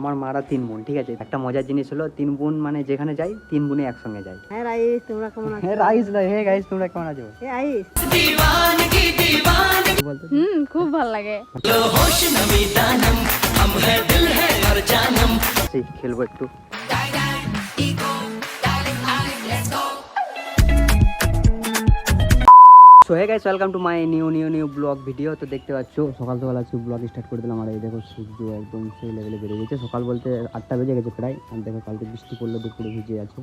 আমার মারা 3 বোন, ঠিক আছে। একটা মজার জিনিস হলো 3 বোন মানে যেখানে যাই 3 বোনে একসঙ্গে যাই। হ্যাঁ রাইস, তোমরা কেমন আছো? হ্যাঁ রাইস না, হে গাইস তোমরা কেমন আছো? হে আইস, বলতো খুব ভালো লাগে। খেলবো একটু। So hey guys, welcome to my new blog video. তো দেখতে পাচ্ছ সকাল সকাল আজকে ব্লগ স্টার্ট করে দিলাম। আর এই দেখো সূর্য একদম সেই লেভেলে বেড়ে গেছে। সকাল বলতে 8টা বেজে গেছে প্রায়। আর দেখো কালকে বৃষ্টি পড়লো, দুপুরে ভিজে আছে।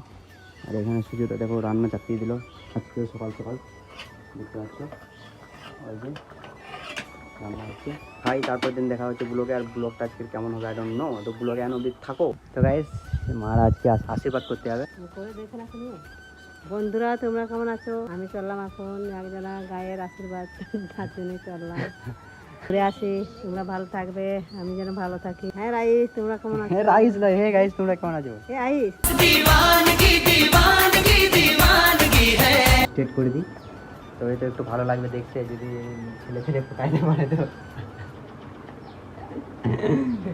আর এখানে সূর্যটা দেখো রান্না চাপিয়ে দিল আজকে সকাল সকাল, দেখতে পাচ্ছ ওই যে রান্না হচ্ছে। ভাই তারপর দিন দেখা হচ্ছে ব্লগে। আর ব্লগটা আজকে কেমন হবে আই ডোন্ট নো। তো ব্লগে অবধি থাকো। তো গাইস মার আজকে আশীর্বাদ করতে হবে। করে দেখে না শুনি। বন্ধুরা তোমরা কেমন আছো? আমি চললাম এখন একজনা গায়ের আশীর্বাদ তার জন্য চললাম। ঘুরে আসি, তোমরা ভালো থাকবে, আমি যেন ভালো থাকি। হ্যাঁ রাইস, তোমরা কেমন আছো? হ্যাঁ রাইস না, হে গাইস তোমরা কেমন আছো? হে আইস, স্টেট করে দিই তো এটা একটু ভালো লাগবে দেখতে। যদি ছেলে ছেলে ফুটাইতে পারে তো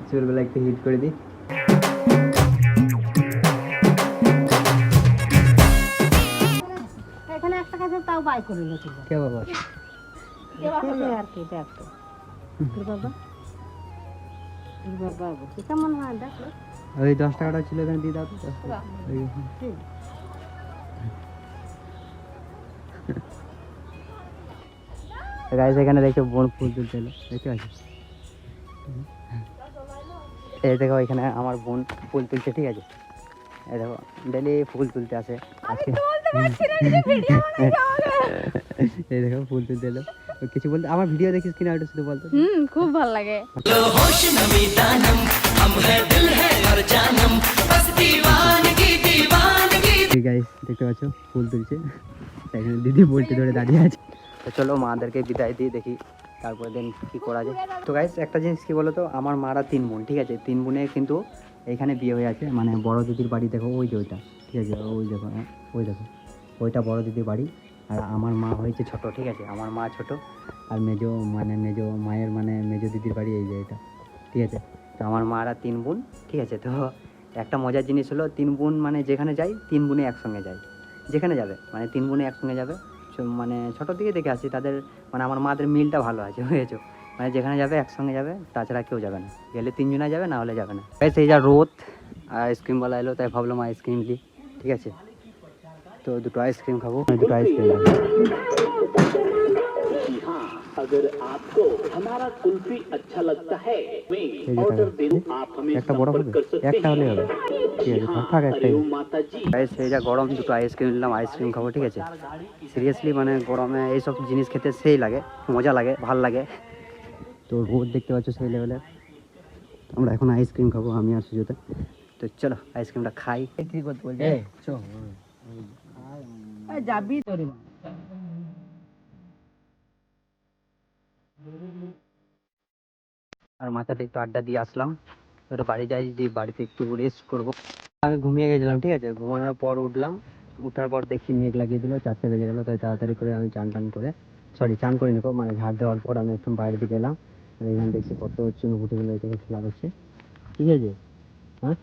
চুলগুলো একটু হিট করে দিই। এখানে একটা কাছে তাও বাই করে নিল। কে বাবা? আর কি দেখ তো তোর বাবা, তোর বাবা কেমন হয় দেখ। ওই 10 টাকাটা ছিল এখানে দিয়ে দাও তো। 10 টাকা গাইস এখানে দেখো বোন ফুল তুলতে এলো, দেখতে পাচ্ছ? এই দেখো এখানে আমার বোন ফুল তুলছে, ঠিক আছে। এই দেখো ডেলি ফুল তুলতে আসে আজকে। এই দেখো ফুল তুলতে এলো। কিছু বলতে, আমার ভিডিও দেখিস কিনা একটু শুধু বলতো। খুব ভালো লাগে। গাইস দেখতে পাচ্ছ ফুল তুলছে, এখানে দিদি বলতে ধরে দাঁড়িয়ে আছে। তো চলো মাদেরকে বিদায় দিয়ে দেখি তারপরে দেন কি করা যায়। তো গাইস একটা জিনিস কি বলো তো, আমার মারা 3 বোন, ঠিক আছে। 3 বোনে কিন্তু এখানে বিয়ে হয়ে আছে। মানে বড় দিদির বাড়ি দেখো ওই যে ওইটা, ঠিক আছে। ওই দেখো, ওই দেখো ওইটা বড় দিদির বাড়ি। আর আমার মা হয়েছে ছোট, ঠিক আছে। আমার মা ছোট। আর মেজো মায়ের মানে মেজো দিদির বাড়ি এই যে এটা, ঠিক আছে। তো আমার মারা 3 বোন, ঠিক আছে। তো একটা মজার জিনিস হলো 3 বোন মানে যেখানে যাই 3 বোনে একসঙ্গে যাই। যেখানে যাবে মানে 3 বোনে একসঙ্গে যাবে। মানে ছোটোর দিকে দেখে আসি তাদের, মানে আমার মাদের মিলটা ভালো আছে, বুঝেছো। মানে যেখানে যাবে একসঙ্গে যাবে, তাছাড়া কেউ যাবে না। গেলে 3 জনা যাবে, না হলে যাবে না। সেই যা রোদ, আইসক্রিমওয়ালা এলো তাই ভাবলাম আইসক্রিম দিই, ঠিক আছে। তো দুটো আইসক্রিম খাবো, দুটো আইসক্রিম। अगर आपको हमारा कुल्फी अच्छा लगता है ऑर्डर दिन आप हमें संपर्क कर सकते हैं। ঠিক আছে থাক একটাই। গাইস এই যা গরম, দুটো আইসক্রিম নিলাম, আইসক্রিম খাবো, ঠিক আছে। সিরিয়াসলি মানে গরমে এইসব জিনিস খেতে সেই লাগে, মজা লাগে, ভাল লাগে। তো রোদ দেখতে পাচ্ছ সেই লেভেলে। আমরা এখন আইসক্রিম খাবো আমি আর সুজুতে। তো চলো আইসক্রিমটা খাই। কি করতে বলছে যাবি তোরে আর মাথাটা একটু আড্ডা দিয়ে আসলাম। এবার বাড়ি যাই, দিয়ে বাড়িতে একটু রেস্ট করবো। আমি ঘুমিয়ে গেছিলাম, ঠিক আছে। ঘুমানোর পর উঠলাম, উঠার পর দেখি মেঘ লাগিয়ে দিল, 4টে বেজে গেলো। তাই তাড়াতাড়ি করে আমি চান করে, চান করে নিবো, মানে ঝাড় দেওয়ার পর আমি একটু বাইরের দিকে এলাম। এখানে দেখছি কত চুনোপুটিগুলো এখানে খেলা হচ্ছে, ঠিক আছে। হ্যাঁ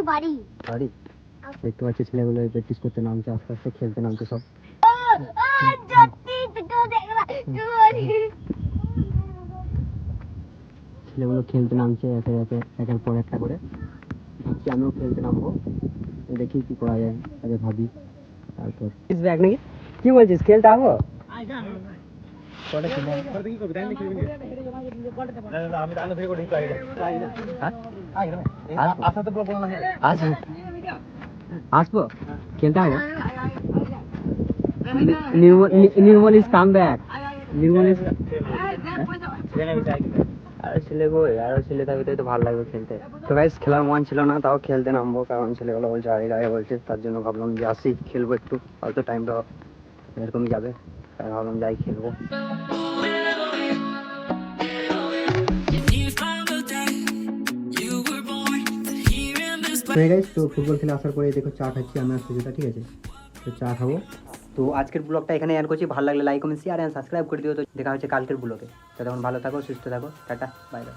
বাড়ি দেখতে পাচ্ছি ছেলেগুলো প্র্যাকটিস করতে নামছে, আস্তে আস্তে খেলতে নামছে সব। ছেলেগুলো খেলতে নামছে একে একে, একের পর একটা করে। ভাবছি আমিও খেলতে নামবো, দেখি কি করা যায়, আগে ভাবি। তারপর ব্যাগ নাকি কি বলছিস, খেলতে আসবো? আসবো খেলতে আসবো। Nirmal is come back. Nirmal is আরো ছেলে থাকবে তো ভালো লাগবে খেলতে। তো গাইস খেলার মন ছিল না, তাও খেলতে নামবো, কারণ ছেলেগুলো বলছে আগে বলছে, তার জন্য ভাবলাম যে আসি খেলবো একটু। হয়তো টাইমটা এরকমই যাবে, তাই ভাবলাম যাই খেলবো। তো ফুটবল খেলে আসার পরে দেখো চা খাচ্ছি আমি আর সুজিতা, ঠিক আছে। তো চা খাবো। তো আজকের ব্লগটা এখানে এন্ড করছি। ভালো লাগলে like comment share and subscribe করে দিও। তো দেখা হচ্ছে কালকের ব্লগে। তো তখন ভালো থাকো, সুস্থ থাকো, টাটা, বাই বাই।